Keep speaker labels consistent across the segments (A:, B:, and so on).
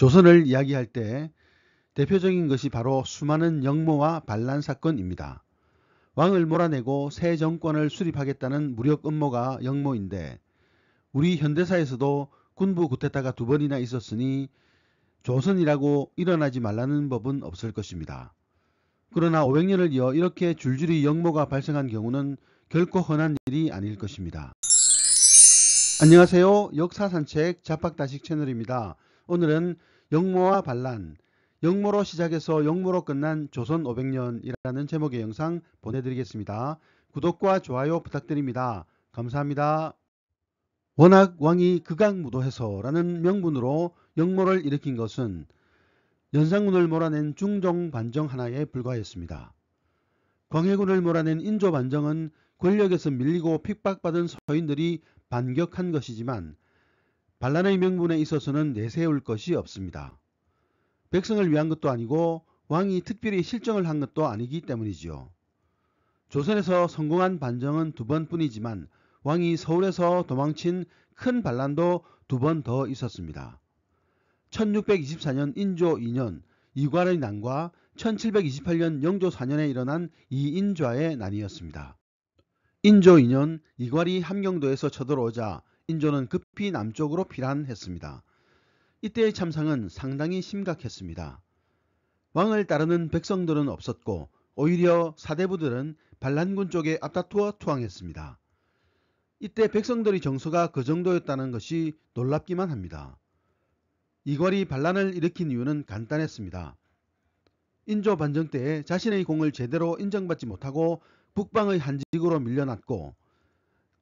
A: 조선을 이야기할 때 대표적인 것이 바로 수많은 역모와 반란 사건입니다. 왕을 몰아내고 새 정권을 수립하겠다는 무력 음모가 역모인데 우리 현대사에서도 군부 쿠데타가 2번이나 있었으니 조선이라고 일어나지 말라는 법은 없을 것입니다. 그러나 500년을 이어 이렇게 줄줄이 역모가 발생한 경우는 결코 흔한 일이 아닐 것입니다. 안녕하세요. 역사산책 자팍다식 채널입니다. 오늘은 역모와 반란, 역모로 시작해서 역모로 끝난 조선 500년이라는 제목의 영상 보내드리겠습니다. 구독과 좋아요 부탁드립니다. 감사합니다. 워낙 왕이 극악무도해서라는 명분으로 역모를 일으킨 것은 연산군을 몰아낸 중종반정 하나에 불과했습니다. 광해군을 몰아낸 인조반정은 권력에서 밀리고 핍박받은 서인들이 반격한 것이지만 반란의 명분에 있어서는 내세울 것이 없습니다. 백성을 위한 것도 아니고 왕이 특별히 실정을 한 것도 아니기 때문이지요. 조선에서 성공한 반정은 2번뿐이지만 왕이 서울에서 도망친 큰 반란도 2번 더 있었습니다. 1624년 인조 2년 이괄의 난과 1728년 영조 4년에 일어난 이인좌의 난이었습니다. 인조 2년 이괄이 함경도에서 쳐들어오자 인조는 급히 남쪽으로 피란했습니다. 이때의 참상은 상당히 심각했습니다. 왕을 따르는 백성들은 없었고 오히려 사대부들은 반란군 쪽에 앞다투어 투항했습니다. 이때 백성들의 정서가 그 정도였다는 것이 놀랍기만 합니다. 이괄이 반란을 일으킨 이유는 간단했습니다. 인조 반정 때에 자신의 공을 제대로 인정받지 못하고 북방의 한직으로 밀려났고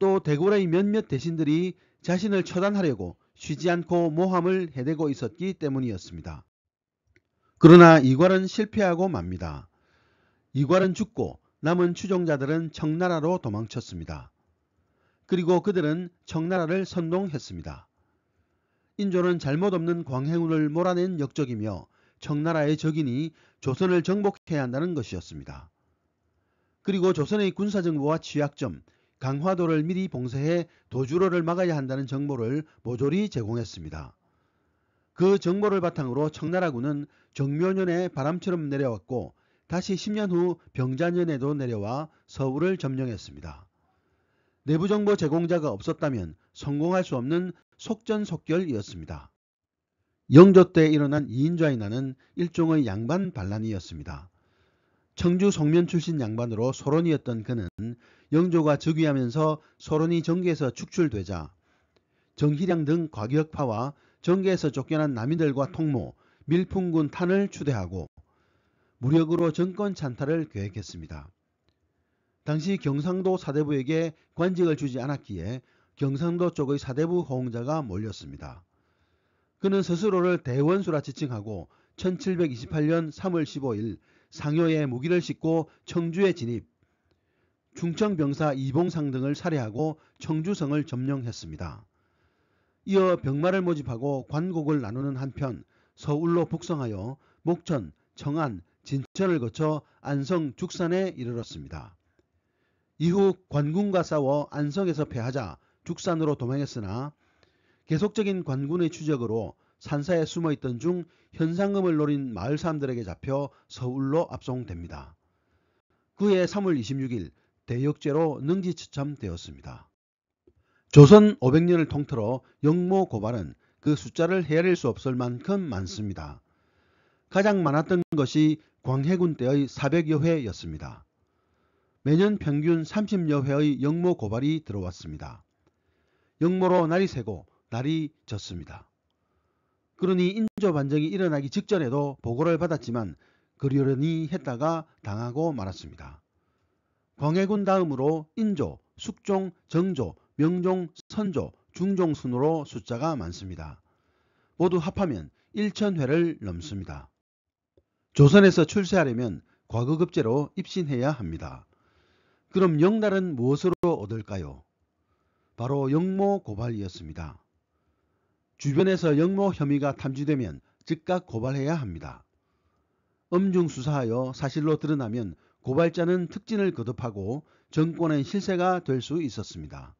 A: 또 대궐의 몇몇 대신들이 자신을 처단하려고 쉬지 않고 모함을 해대고 있었기 때문이었습니다. 그러나 이괄은 실패하고 맙니다. 이괄은 죽고 남은 추종자들은 청나라로 도망쳤습니다. 그리고 그들은 청나라를 선동했습니다. 인조는 잘못 없는 광해군을 몰아낸 역적이며 청나라의 적이니 조선을 정복해야 한다는 것이었습니다. 그리고 조선의 군사정보와 취약점, 강화도를 미리 봉쇄해 도주로를 막아야 한다는 정보를 모조리 제공했습니다. 그 정보를 바탕으로 청나라군은 정묘년에 바람처럼 내려왔고 다시 10년 후 병자년에도 내려와 서울을 점령했습니다. 내부정보 제공자가 없었다면 성공할 수 없는 속전속결이었습니다. 영조 때 일어난 이인좌의 난은 일종의 양반 반란이었습니다. 청주 송면 출신 양반으로 소론이었던 그는 영조가 즉위하면서 소론이 정계에서 축출되자 정희량 등 과격파와 정계에서 쫓겨난 남인들과 통모, 밀풍군 탄을 추대하고 무력으로 정권 찬탈을 계획했습니다. 당시 경상도 사대부에게 관직을 주지 않았기에 경상도 쪽의 사대부 호응자가 몰렸습니다. 그는 스스로를 대원수라 지칭하고 1728년 3월 15일 상효에 무기를 싣고 청주에 진입, 충청병사 이봉상 등을 살해하고 청주성을 점령했습니다. 이어 병마를 모집하고 관곡을 나누는 한편 서울로 북성하여 목천, 청안, 진천을 거쳐 안성, 죽산에 이르렀습니다. 이후 관군과 싸워 안성에서 패하자 죽산으로 도망했으나 계속적인 관군의 추적으로 산사에 숨어있던 중 현상금을 노린 마을 사람들에게 잡혀 서울로 압송됩니다. 그해 3월 26일 대역죄로 능지처참되었습니다. 조선 500년을 통틀어 역모 고발은 그 숫자를 헤아릴 수 없을 만큼 많습니다. 가장 많았던 것이 광해군 때의 400여 회였습니다. 매년 평균 30여 회의 역모 고발이 들어왔습니다. 역모로 날이 새고 날이 졌습니다. 그러니 인조 반정이 일어나기 직전에도 보고를 받았지만 그러려니 했다가 당하고 말았습니다. 광해군 다음으로 인조, 숙종, 정조, 명종, 선조, 중종 순으로 숫자가 많습니다. 모두 합하면 1000회를 넘습니다. 조선에서 출세하려면 과거급제로 입신해야 합니다. 그럼 영달은 무엇으로 얻을까요? 바로 역모 고발이었습니다. 주변에서 역모 혐의가 탐지되면 즉각 고발해야 합니다. 엄중수사하여 사실로 드러나면 고발자는 특진을 거듭하고 정권의 실세가 될 수 있었습니다.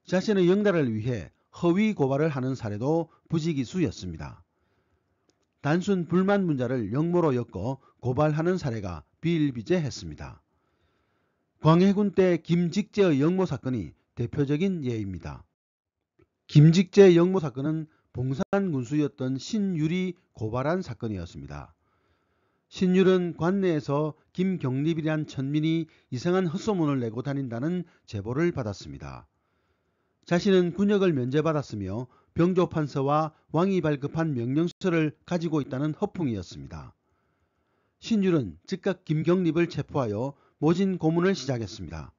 A: 자신의 영달을 위해 허위 고발을 하는 사례도 부지기수였습니다. 단순 불만 문자를 역모로 엮어 고발하는 사례가 비일비재했습니다. 광해군 때 김직재의 역모 사건이 대표적인 예입니다. 김직재 역모 사건은 봉산 군수였던 신율이 고발한 사건이었습니다. 신율은 관내에서 김경립이란 천민이 이상한 헛소문을 내고 다닌다는 제보를 받았습니다. 자신은 군역을 면제받았으며 병조판서와 왕이 발급한 명령서를 가지고 있다는 허풍이었습니다. 신율은 즉각 김경립을 체포하여 모진 고문을 시작했습니다.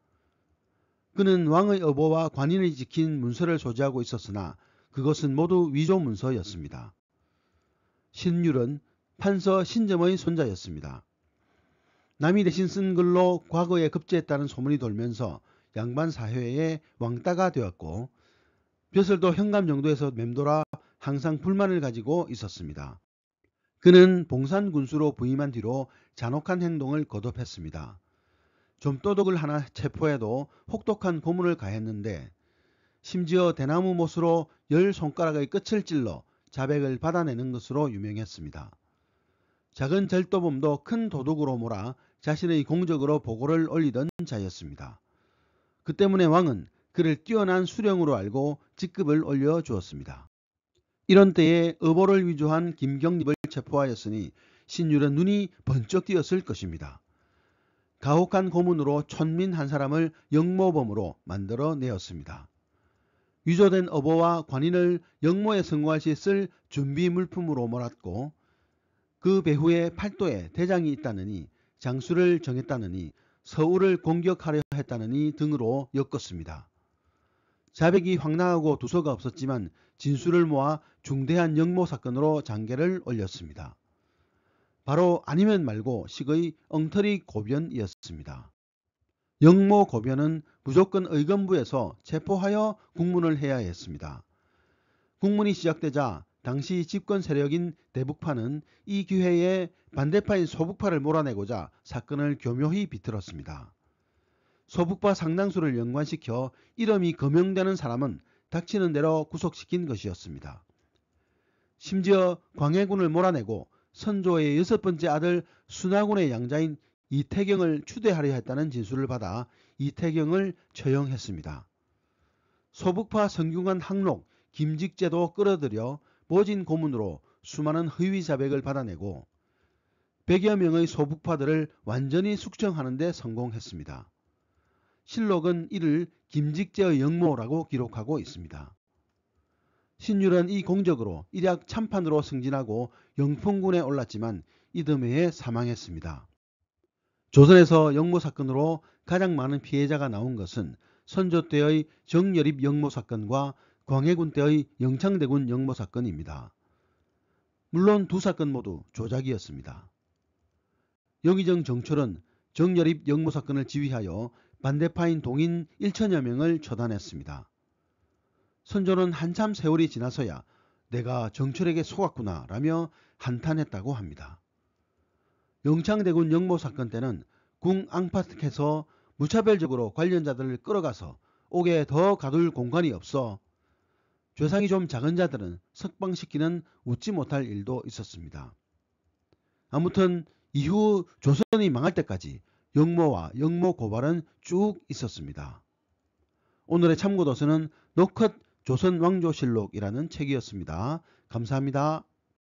A: 그는 왕의 어보와 관인이 지킨 문서를 소지하고 있었으나 그것은 모두 위조 문서였습니다. 신율은 판서 신점의 손자였습니다. 남이 대신 쓴 글로 과거에 급제했다는 소문이 돌면서 양반 사회의 왕따가 되었고 벼슬도 현감 정도에서 맴돌아 항상 불만을 가지고 있었습니다. 그는 봉산 군수로 부임한 뒤로 잔혹한 행동을 거듭했습니다. 좀도둑을 하나 체포해도 혹독한 고문을 가했는데 심지어 대나무 못으로 10손가락의 끝을 찔러 자백을 받아내는 것으로 유명했습니다. 작은 절도범도 큰 도둑으로 몰아 자신의 공적으로 보고를 올리던 자였습니다. 그 때문에 왕은 그를 뛰어난 수령으로 알고 직급을 올려주었습니다. 이런 때에 어보를 위조한 김경립을 체포하였으니 신율은 눈이 번쩍 띄었을 것입니다. 가혹한 고문으로 촌민 한 사람을 역모범으로 만들어내었습니다. 위조된 어보와 관인을 역모에 성공할 시 쓸 준비 물품으로 몰았고 그 배후에 팔도에 대장이 있다느니 장수를 정했다느니 서울을 공격하려 했다느니 등으로 엮었습니다. 자백이 황당하고 두서가 없었지만 진술을 모아 중대한 역모 사건으로 장계를 올렸습니다. 바로 아니면 말고 식의 엉터리 고변이었습니다. 역모 고변은 무조건 의검부에서 체포하여 국문을 해야 했습니다. 국문이 시작되자 당시 집권 세력인 대북파는 이 기회에 반대파인 소북파를 몰아내고자 사건을 교묘히 비틀었습니다. 소북파 상당수를 연관시켜 이름이 거명되는 사람은 닥치는 대로 구속시킨 것이었습니다. 심지어 광해군을 몰아내고 선조의 6번째 아들 순하군의 양자인 이태경을 추대하려 했다는 진술을 받아 이태경을 처형했습니다. 소북파 성균관 항록 김직재도 끌어들여 모진 고문으로 수많은 허위 자백을 받아내고 100여 명의 소북파들을 완전히 숙청하는 데 성공했습니다. 실록은 이를 김직재의 역모라고 기록하고 있습니다. 신율은 이 공적으로 일약 참판으로 승진하고 영풍군에 올랐지만 이듬해에 사망했습니다. 조선에서 역모 사건으로 가장 많은 피해자가 나온 것은 선조 때의 정여립 역모 사건과 광해군 때의 영창대군 역모 사건입니다. 물론 두 사건 모두 조작이었습니다. 영의정 정철은 정여립 역모 사건을 지휘하여 반대파인 동인 1천여 명을 처단했습니다. 선조는 한참 세월이 지나서야 내가 정철에게 속았구나 라며 한탄했다고 합니다. 영창대군 역모 사건 때는 궁 앙파트에서 무차별적으로 관련자들을 끌어가서 옥에 더 가둘 공간이 없어 죄상이 좀 작은 자들은 석방시키는 웃지 못할 일도 있었습니다. 아무튼 이후 조선이 망할 때까지 역모와 역모 고발은 쭉 있었습니다. 오늘의 참고도서는 노컷 조선왕조실록이라는 책이었습니다. 감사합니다.